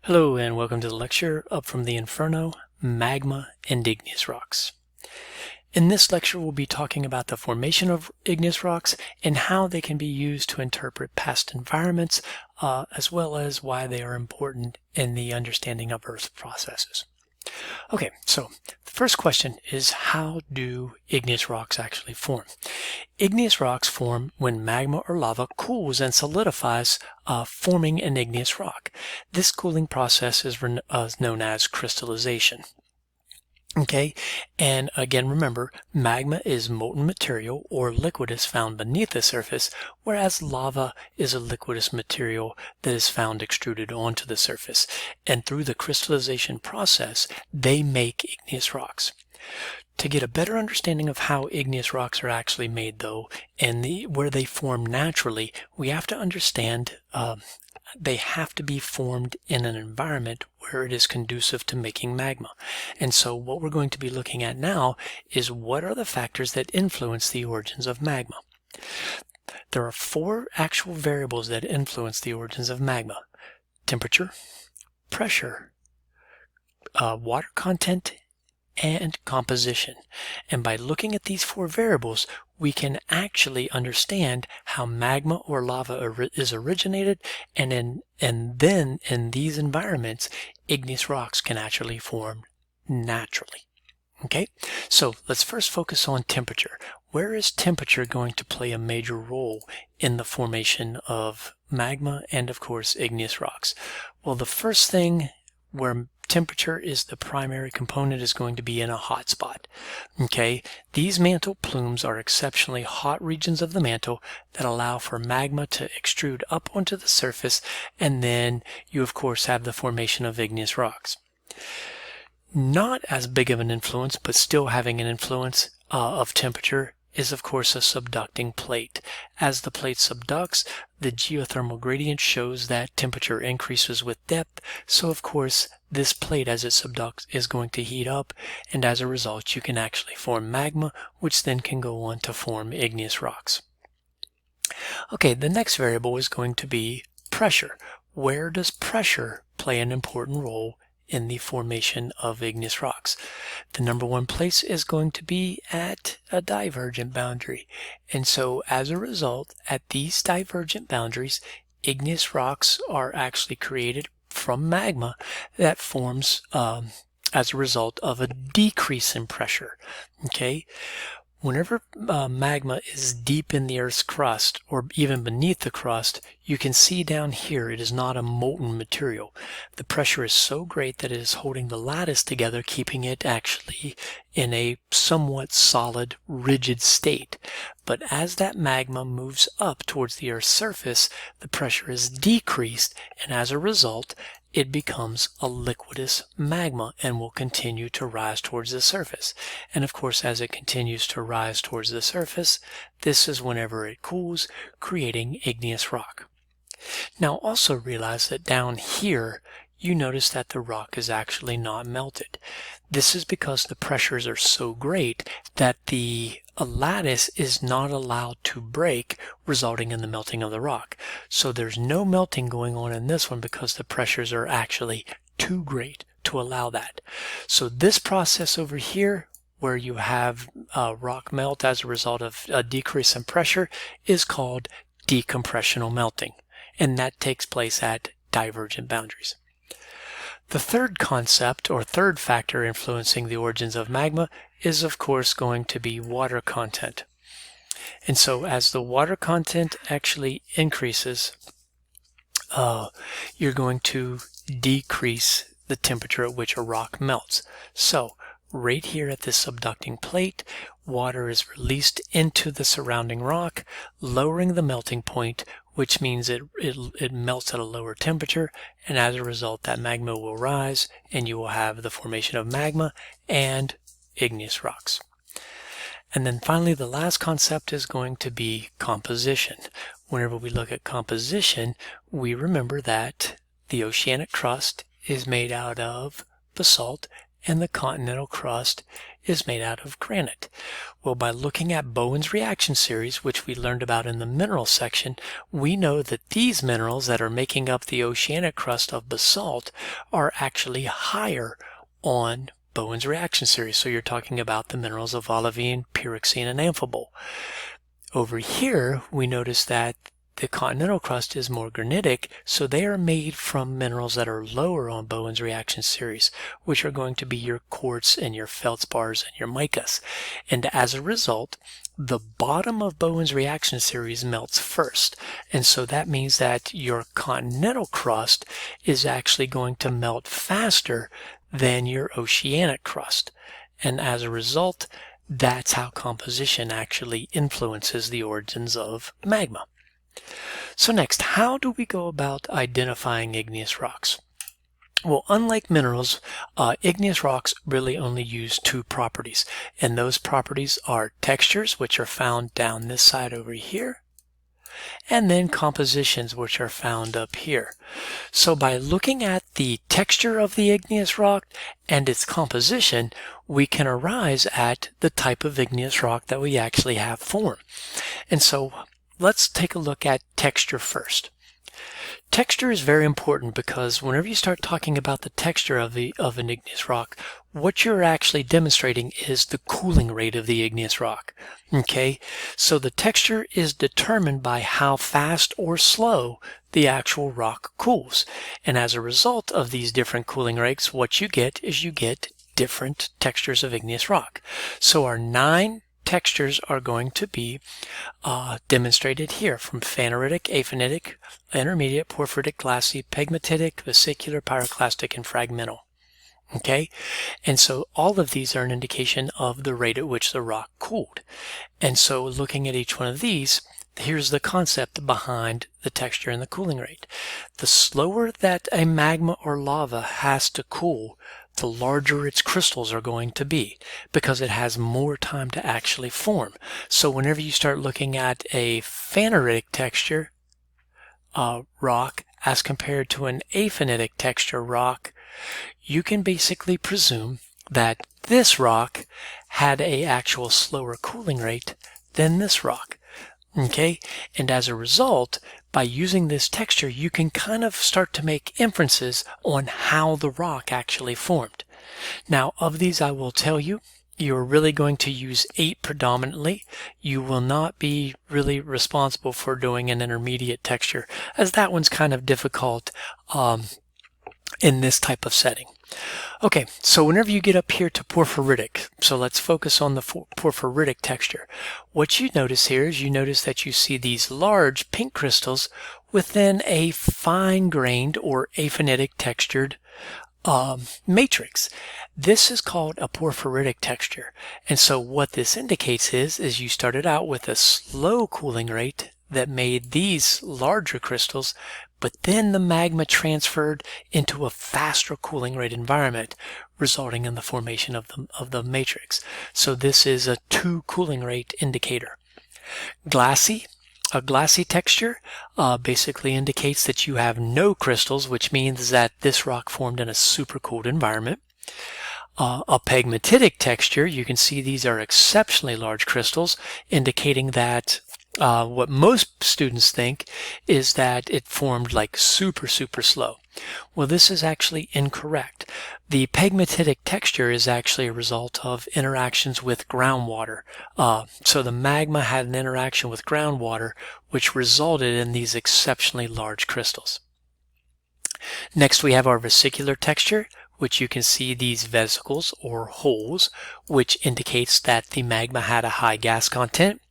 Hello and welcome to the lecture Up from the Inferno, Magma and Igneous Rocks. In this lecture we'll be talking about the formation of igneous rocks and how they can be used to interpret past environments as well as why they are important in the understanding of Earth processes. Okay, so the first question is, how do igneous rocks actually form? Igneous rocks form when magma or lava cools and solidifies, forming an igneous rock. This cooling process is known as crystallization. Okay, and again remember, magma is molten material or liquidus found beneath the surface, whereas lava is a liquidus material that is found extruded onto the surface. And through the crystallization process, they make igneous rocks. To get a better understanding of how igneous rocks are actually made, though, and where they form naturally, we have to understand they have to be formed in an environment where it is conducive to making magma. And so what we're going to be looking at now is what are the factors that influence the origins of magma. There are four actual variables that influence the origins of magma: temperature, pressure, water content, and composition. And by looking at these four variables, we can actually understand how magma or lava is originated, and then in these environments, igneous rocks can actually form naturally. Okay, so let's first focus on temperature. Where is temperature going to play a major role in the formation of magma and, of course, igneous rocks? Well, the first thing where temperature is the primary component is going to be in a hot spot. Okay, these mantle plumes are exceptionally hot regions of the mantle that allow for magma to extrude up onto the surface, and then you of course have the formation of igneous rocks. Not as big of an influence, but still having an influence of temperature, is of course a subducting plate. As the plate subducts, the geothermal gradient shows that temperature increases with depth, so of course this plate as it subducts is going to heat up, and as a result you can actually form magma, which then can go on to form igneous rocks. Okay, the next variable is going to be pressure. Where does pressure play an important role in the formation of igneous rocks? The number one place is going to be at a divergent boundary. And so as a result, at these divergent boundaries, igneous rocks are actually created from magma that forms as a result of a decrease in pressure. Okay? Whenever magma is deep in the Earth's crust, or even beneath the crust, you can see down here it is not a molten material. The pressure is so great that it is holding the lattice together, keeping it actually in a somewhat solid, rigid state. But as that magma moves up towards the Earth's surface, the pressure is decreased, and as a result, it becomes a liquidus magma and will continue to rise towards the surface. And of course, as it continues to rise towards the surface, this is whenever it cools, creating igneous rock. Now also realize that down here, you notice that the rock is actually not melted. This is because the pressures are so great that the lattice is not allowed to break, resulting in the melting of the rock. So there's no melting going on in this one because the pressures are actually too great to allow that. So this process over here, where you have rock melt as a result of a decrease in pressure, is called decompressional melting, and that takes place at divergent boundaries. The third concept, or third factor influencing the origins of magma, is of course going to be water content. And so as the water content actually increases, you're going to decrease the temperature at which a rock melts. So right here at this subducting plate, water is released into the surrounding rock, lowering the melting point, which means it melts at a lower temperature, and as a result that magma will rise and you will have the formation of magma and igneous rocks. And then finally, the last concept is going to be composition. Whenever we look at composition, we remember that the oceanic crust is made out of basalt, and the continental crust is made out of granite. Well, by looking at Bowen's reaction series, which we learned about in the mineral section, we know that these minerals that are making up the oceanic crust of basalt are actually higher on Bowen's reaction series. So you're talking about the minerals of olivine, pyroxene, and amphibole. Over here, we notice that the continental crust is more granitic, so they are made from minerals that are lower on Bowen's reaction series, which are going to be your quartz and your feldspars and your micas. And as a result, the bottom of Bowen's reaction series melts first. And so that means that your continental crust is actually going to melt faster than your oceanic crust. And as a result, that's how composition actually influences the origins of magma. So next, how do we go about identifying igneous rocks? Well, unlike minerals, igneous rocks really only use two properties, and those properties are textures, which are found down this side over here, and then compositions, which are found up here. So by looking at the texture of the igneous rock and its composition, we can arise at the type of igneous rock that we actually have formed. And so let's take a look at texture first. Texture is very important because whenever you start talking about the texture of an igneous rock, what you're actually demonstrating is the cooling rate of the igneous rock. Okay, so the texture is determined by how fast or slow the actual rock cools. And as a result of these different cooling rates, what you get is you get different textures of igneous rock. So our 9 textures are going to be demonstrated here, from phaneritic, aphanitic, intermediate, porphyritic, glassy, pegmatitic, vesicular, pyroclastic, and fragmental. Okay, and so all of these are an indication of the rate at which the rock cooled. And so looking at each one of these, here's the concept behind the texture and the cooling rate. The slower that a magma or lava has to cool, the larger its crystals are going to be because it has more time to actually form. So whenever you start looking at a phaneritic texture rock as compared to an aphanitic texture rock, you can basically presume that this rock had a actual slower cooling rate than this rock. Okay, and as a result, by using this texture, you can kind of start to make inferences on how the rock actually formed. Now, of these, I will tell you, you're really going to use 8 predominantly. You will not be really responsible for doing an intermediate texture, as that one's kind of difficult in this type of setting. Okay, so whenever you get up here to porphyritic, so let's focus on the porphyritic texture. What you notice here is you notice that you see these large pink crystals within a fine-grained or aphanitic textured matrix. This is called a porphyritic texture. And so what this indicates is you started out with a slow cooling rate that made these larger crystals, but then the magma transferred into a faster cooling rate environment, resulting in the formation of the matrix. So this is a 2 cooling rate indicator. Glassy. A glassy texture basically indicates that you have no crystals, which means that this rock formed in a supercooled environment. A pegmatitic texture, you can see these are exceptionally large crystals, indicating that what most students think is that it formed like super slow. Well, this is actually incorrect. The pegmatitic texture is actually a result of interactions with groundwater. So the magma had an interaction with groundwater, which resulted in these exceptionally large crystals. Next, we have our vesicular texture, which you can see these vesicles or holes, which indicates that the magma had a high gas content.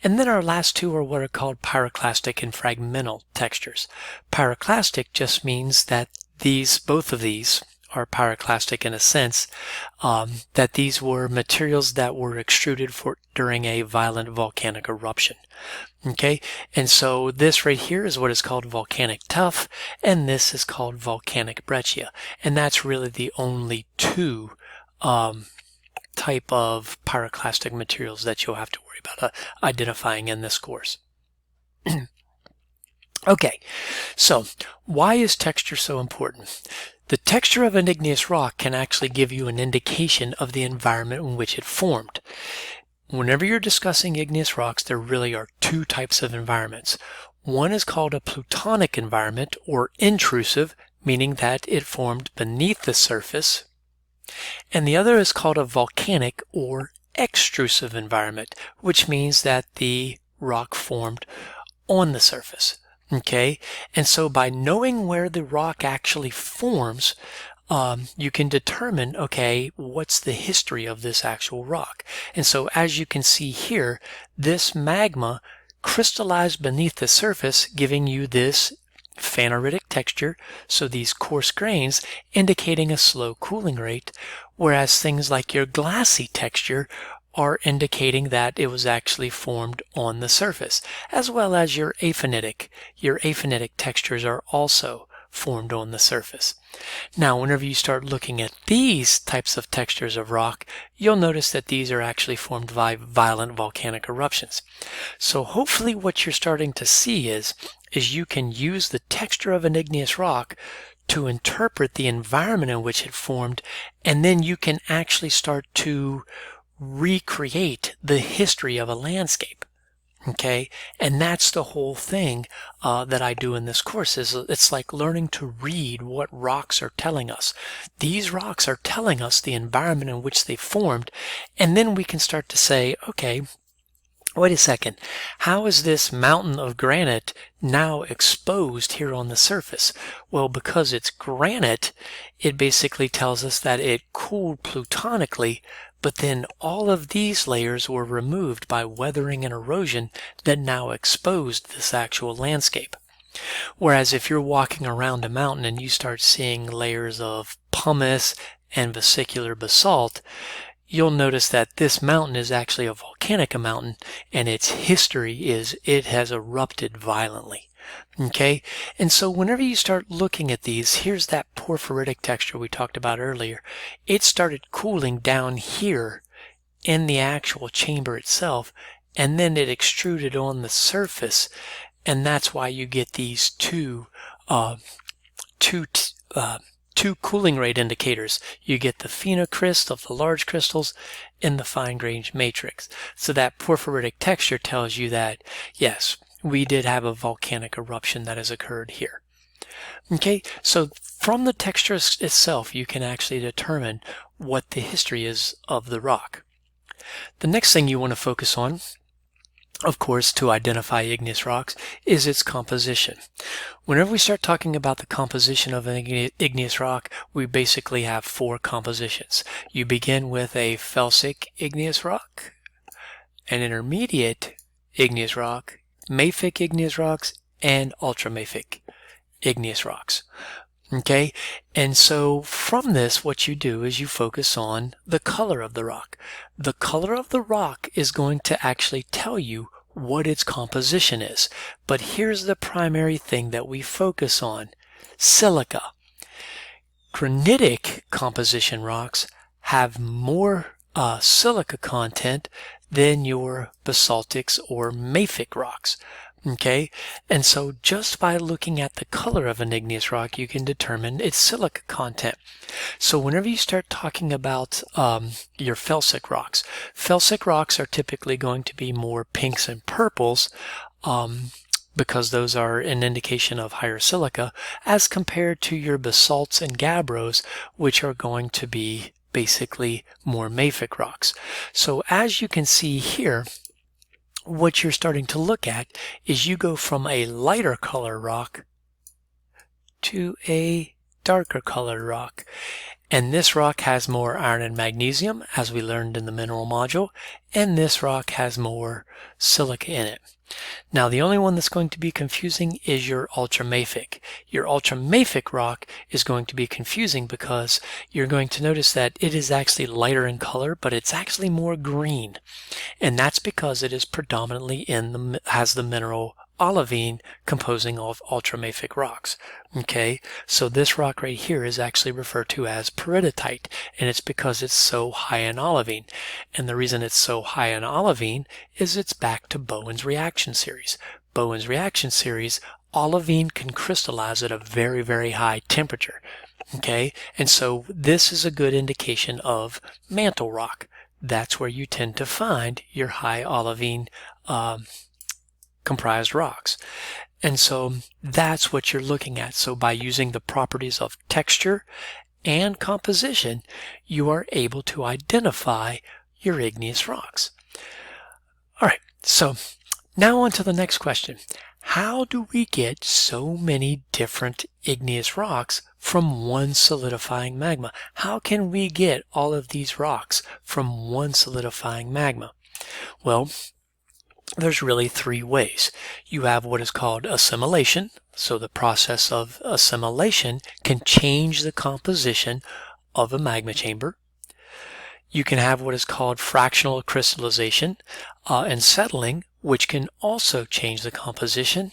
And then our last 2 are what are called pyroclastic and fragmental textures. Pyroclastic just means that both of these are pyroclastic in a sense, that these were materials that were extruded during a violent volcanic eruption. Okay, and so this right here is what is called volcanic tuff, and this is called volcanic breccia. And that's really the only 2 type of pyroclastic materials that you'll have to worry about identifying in this course. Okay, so why is texture so important? The texture of an igneous rock can actually give you an indication of the environment in which it formed. Whenever you're discussing igneous rocks, there really are two types of environments. One is called a plutonic environment, or intrusive, meaning that it formed beneath the surface. And the other is called a volcanic or extrusive environment, which means that the rock formed on the surface. Okay, and so by knowing where the rock actually forms, you can determine, okay, what's the history of this actual rock. And so as you can see here, this magma crystallized beneath the surface, giving you this phaneritic texture, so these coarse grains indicating a slow cooling rate, whereas things like your glassy texture are indicating that it was actually formed on the surface, as well as your aphanitic. Your aphanitic textures are also formed on the surface. Now, whenever you start looking at these types of textures of rock, you'll notice that these are actually formed by violent volcanic eruptions. So hopefully what you're starting to see is you can use the texture of an igneous rock to interpret the environment in which it formed, and then you can actually start to recreate the history of a landscape. Okay, and that's the whole thing that I do in this course. Is it's like learning to read what rocks are telling us. These rocks are telling us the environment in which they formed, and then we can start to say, okay, wait a second, how is this mountain of granite now exposed here on the surface? Well, because it's granite, it basically tells us that it cooled plutonically, but then all of these layers were removed by weathering and erosion that now exposed this actual landscape. Whereas if you're walking around a mountain and you start seeing layers of pumice and vesicular basalt, you'll notice that this mountain is actually a volcanic mountain, and its history is it has erupted violently. Okay, and so whenever you start looking at these, here's that porphyritic texture we talked about earlier. It started cooling down here in the actual chamber itself, and then it extruded on the surface, and that's why you get these two cooling rate indicators. You get the phenocryst of the large crystals in the fine-grained matrix. So that porphyritic texture tells you that, yes, we did have a volcanic eruption that has occurred here. Okay, so from the texture itself, you can actually determine what the history is of the rock. The next thing you want to focus on, of course, to identify igneous rocks, is its composition. Whenever we start talking about the composition of an igneous rock, we basically have four compositions. You begin with a felsic igneous rock, an intermediate igneous rock, mafic igneous rocks, and ultramafic igneous rocks. Okay, and so from this, what you do is you focus on the color of the rock. The color of the rock is going to actually tell you what its composition is. But here's the primary thing that we focus on: silica. Granitic composition rocks have more silica content than your basaltics or mafic rocks. Okay, and so just by looking at the color of an igneous rock, you can determine its silica content. So whenever you start talking about your felsic rocks are typically going to be more pinks and purples, because those are an indication of higher silica, as compared to your basalts and gabbros, which are going to be basically more mafic rocks. So as you can see here, what you're starting to look at is you go from a lighter color rock to a darker colored rock. And this rock has more iron and magnesium, as we learned in the mineral module, and this rock has more silica in it. Now, the only one that's going to be confusing is your ultramafic. Your ultramafic rock is going to be confusing because you're going to notice that it is actually lighter in color, but it's actually more green. And that's because it is predominantly has the mineral olivine composing of ultramafic rocks. Okay, so this rock right here is actually referred to as peridotite, and it's because it's so high in olivine. And the reason it's so high in olivine is it's back to Bowen's reaction series. Bowen's reaction series olivine can crystallize at a very, very high temperature. Okay, and so this is a good indication of mantle rock. That's where you tend to find your high olivine comprised rocks. And so that's what you're looking at. So by using the properties of texture and composition, you are able to identify your igneous rocks. All right, so now on to the next question. How do we get so many different igneous rocks from one solidifying magma? How can we get all of these rocks from one solidifying magma? Well, there's really three ways. You have what is called assimilation. So the process of assimilation can change the composition of a magma chamber. You can have what is called fractional crystallization and settling, which can also change the composition.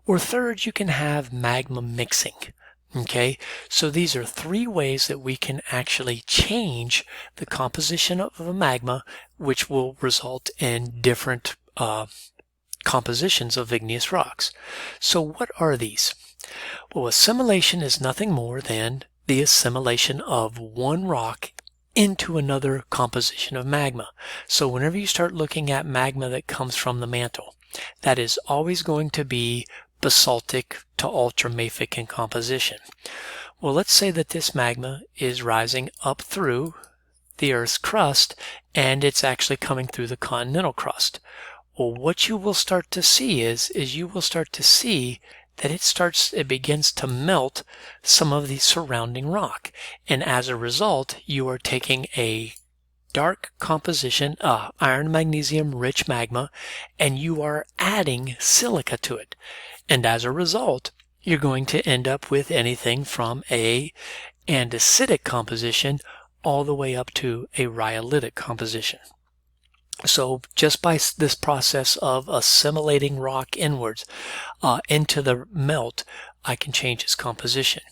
Or third, you can have magma mixing. Okay, so these are three ways that we can actually change the composition of a magma, which will result in different compositions of igneous rocks. So what are these? Well, assimilation is nothing more than the assimilation of one rock into another composition of magma. So whenever you start looking at magma that comes from the mantle, that is always going to be basaltic to ultramafic in composition. Well, let's say that this magma is rising up through the Earth's crust and it's actually coming through the continental crust. Well, what you will start to see is you will start to see that it begins to melt some of the surrounding rock. And as a result, you are taking a dark composition, iron magnesium rich magma, and you are adding silica to it. And as a result, you're going to end up with anything from an andesitic composition all the way up to a rhyolitic composition. So just by this process of assimilating rock inwards into the melt, I can change its composition.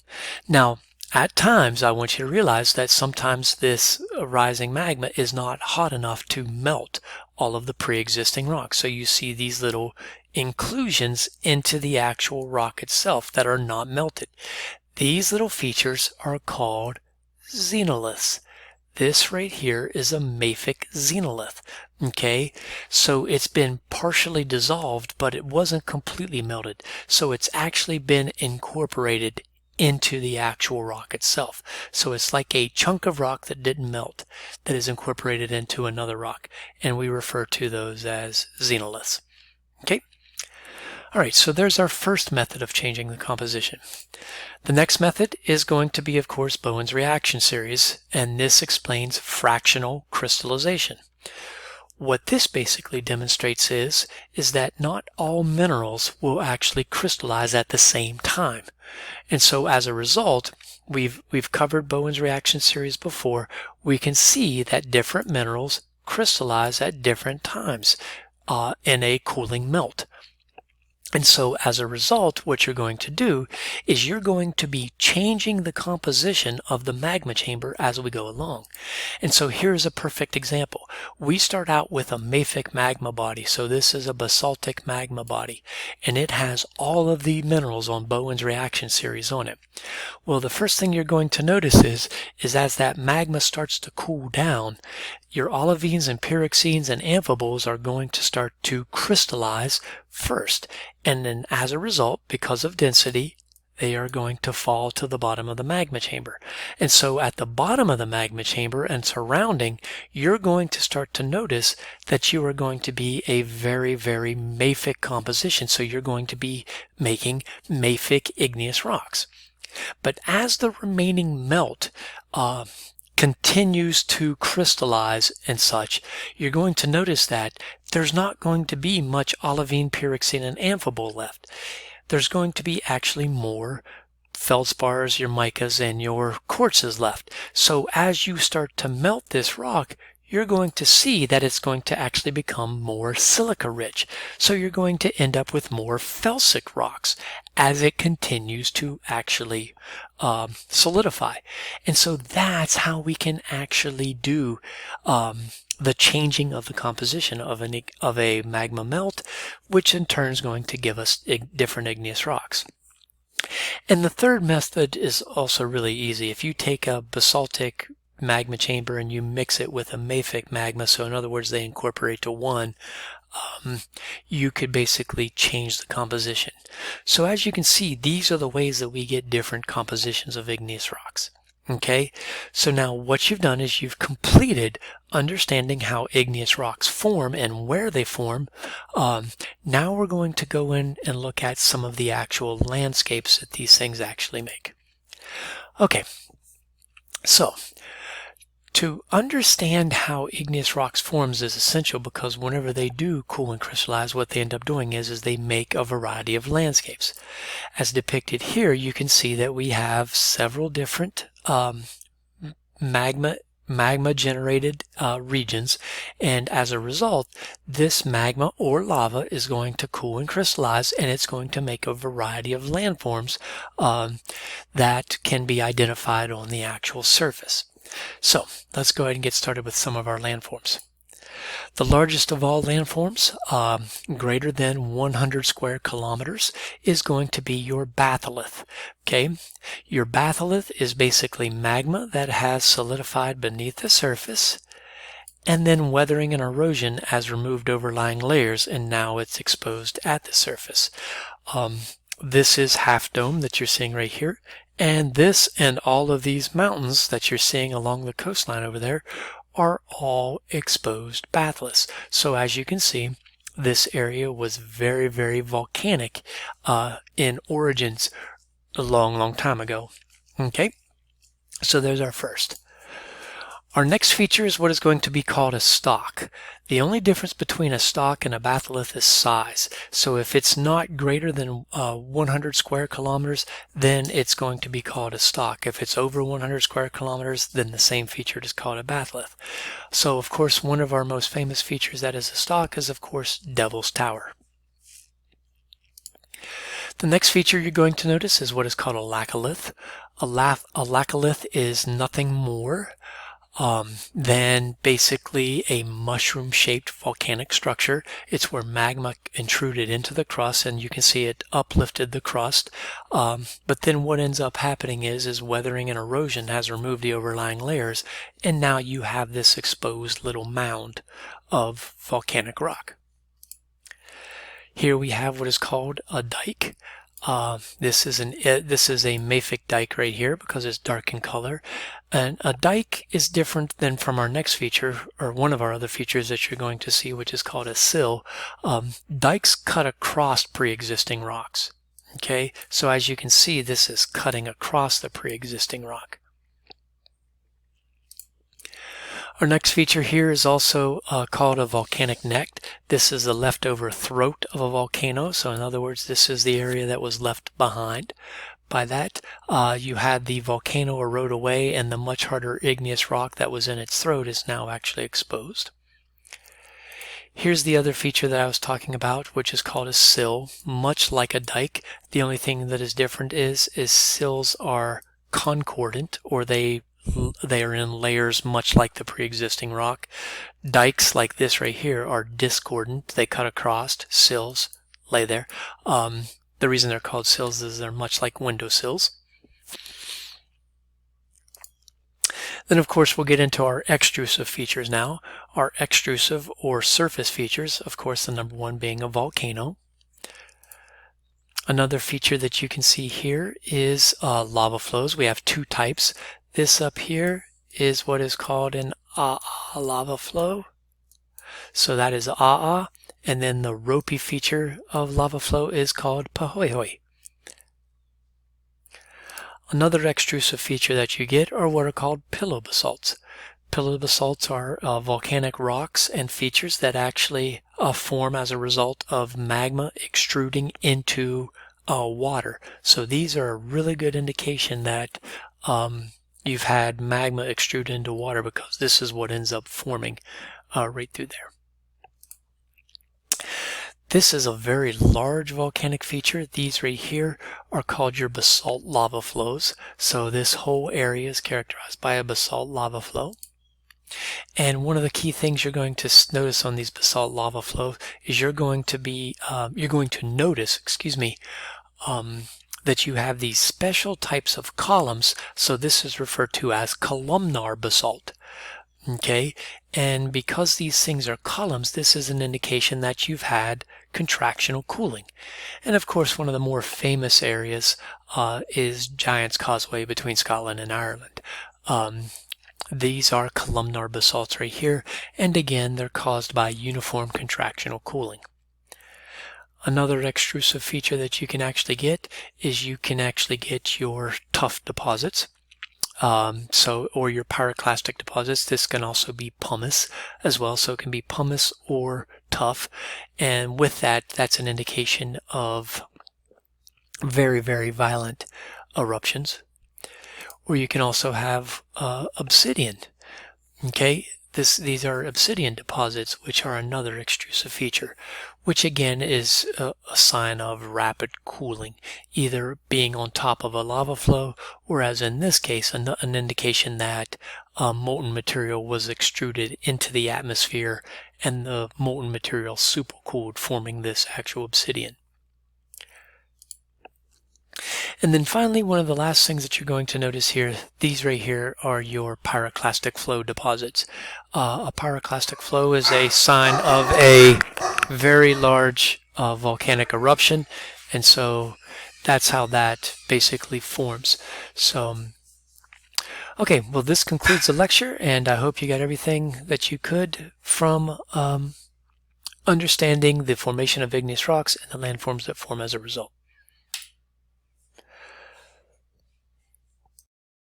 Now, at times, I want you to realize that sometimes this rising magma is not hot enough to melt all of the pre-existing rocks. So you see these little inclusions into the actual rock itself that are not melted. These little features are called xenoliths. This right here is a mafic xenolith. Okay, so it's been partially dissolved, but it wasn't completely melted. So it's actually been incorporated into the actual rock itself. So it's like a chunk of rock that didn't melt that is incorporated into another rock, and we refer to those as xenoliths. Okay. All right, so there's our first method of changing the composition. The next method is going to be, of course, Bowen's reaction series, and this explains fractional crystallization. What this basically demonstrates is that not all minerals will actually crystallize at the same time. And so as a result, we've covered Bowen's reaction series before. We can see that different minerals crystallize at different times in a cooling melt. And so as a result, what you're going to do is you're going to be changing the composition of the magma chamber as we go along. And so here's a perfect example. We start out with a mafic magma body. So this is a basaltic magma body, and it has all of the minerals on Bowen's reaction series on it. Well, the first thing you're going to notice is as that magma starts to cool down, your olivines and pyroxenes and amphiboles are going to start to crystallize first. And then as a result, because of density, they are going to fall to the bottom of the magma chamber. And so at the bottom of the magma chamber and surrounding, you're going to start to notice that you are going to be a very, very mafic composition. So you're going to be making mafic igneous rocks. But as the remaining melt continues to crystallize and such, you're going to notice that there's not going to be much olivine, pyroxene, and amphibole left. There's going to be actually more feldspars, your micas, and your quartzes left. So as you start to melt this rock, you're going to see that it's going to actually become more silica rich. So you're going to end up with more felsic rocks as it continues to actually solidify. And so that's how we can actually do the changing of the composition of a magma melt, which in turn is going to give us different igneous rocks. And the third method is also really easy. If you take a basaltic magma chamber and you mix it with a mafic magma, so in other words they incorporate to one, you could basically change the composition. So as you can see, these are the ways that we get different compositions of igneous rocks. Okay, so now what you've done is you've completed understanding how igneous rocks form and where they form. Now we're going to go in and look at some of the actual landscapes that these things actually make. Okay, so to understand how igneous rocks forms is essential, because whenever they do cool and crystallize, what they end up doing is they make a variety of landscapes. As depicted here, you can see that we have several different magma generated regions, and as a result, this magma or lava is going to cool and crystallize, and it's going to make a variety of landforms that can be identified on the actual surface. So let's go ahead and get started with some of our landforms. The largest of all landforms, greater than 100 square kilometers, is going to be your batholith. Okay, your batholith is basically magma that has solidified beneath the surface, and then weathering and erosion has removed overlying layers, and now it's exposed at the surface. This is Half Dome that you're seeing right here. And this and all of these mountains that you're seeing along the coastline over there are all exposed batholiths. So as you can see, this area was very, very volcanic in origins a long time ago. Okay, so there's our first. Our next feature is what is going to be called a stock. The only difference between a stock and a batholith is size. So if it's not greater than 100 square kilometers, then it's going to be called a stock. If it's over 100 square kilometers, then the same feature is called a batholith. So of course, one of our most famous features that is a stock is of course Devil's Tower. The next feature you're going to notice is what is called a laccolith. A laccolith is nothing more than basically a mushroom-shaped volcanic structure. It's where magma intruded into the crust, and you can see it uplifted the crust. But then what ends up happening is weathering and erosion has removed the overlying layers, and now you have this exposed little mound of volcanic rock. Here we have what is called a dike. This is a mafic dike right here because it's dark in color. And a dike is different than from our next feature, or one of our other features that you're going to see, which is called a sill. Dikes cut across pre-existing rocks. Okay, so as you can see, this is cutting across the pre-existing rock. Our next feature here is also called a volcanic neck. This is the leftover throat of a volcano. So in other words, this is the area that was left behind. By that, you had the volcano erode away, and the much harder igneous rock that was in its throat is now actually exposed. Here's the other feature that I was talking about, which is called a sill. Much like a dike, the only thing that is different is sills are concordant, or they are in layers much like the pre-existing rock. Dikes like this right here are discordant. They cut across. Sills lay there. The reason they're called sills is they're much like windowsills. Then of course we'll get into our extrusive features now. Our extrusive or surface features, of course the number one being a volcano. Another feature that you can see here is lava flows. We have two types. This up here is what is called an Aa lava flow. So that is Aa, and then the ropey feature of lava flow is called Pahoehoe. Another extrusive feature that you get are what are called pillow basalts. Pillow basalts are volcanic rocks and features that actually form as a result of magma extruding into water. So these are a really good indication that you've had magma extrude into water, because this is what ends up forming right through there. This is a very large volcanic feature. These right here are called your basalt lava flows. So this whole area is characterized by a basalt lava flow. And one of the key things you're going to notice on these basalt lava flows is you're going to notice, that you have these special types of columns. So this is referred to as columnar basalt. Okay, and because these things are columns, this is an indication that you've had contractional cooling. And of course, one of the more famous areas is Giant's Causeway between Scotland and Ireland. These are columnar basalts right here, and again, they're caused by uniform contractional cooling. Another extrusive feature that you can actually get is you can actually get your tuff deposits. Or your pyroclastic deposits. This can also be pumice as well, so it can be pumice or tuff, and with that, that's an indication of very, very violent eruptions. Or you can also have obsidian. Okay, these are obsidian deposits, which are another extrusive feature, which again is a sign of rapid cooling, either being on top of a lava flow, or as in this case, an indication that molten material was extruded into the atmosphere and the molten material supercooled, forming this actual obsidian. And then finally, one of the last things that you're going to notice here, these right here are your pyroclastic flow deposits. A pyroclastic flow is a sign of a very large volcanic eruption, and so that's how that basically forms. So, okay, well, this concludes the lecture, and I hope you got everything that you could from understanding the formation of igneous rocks and the landforms that form as a result.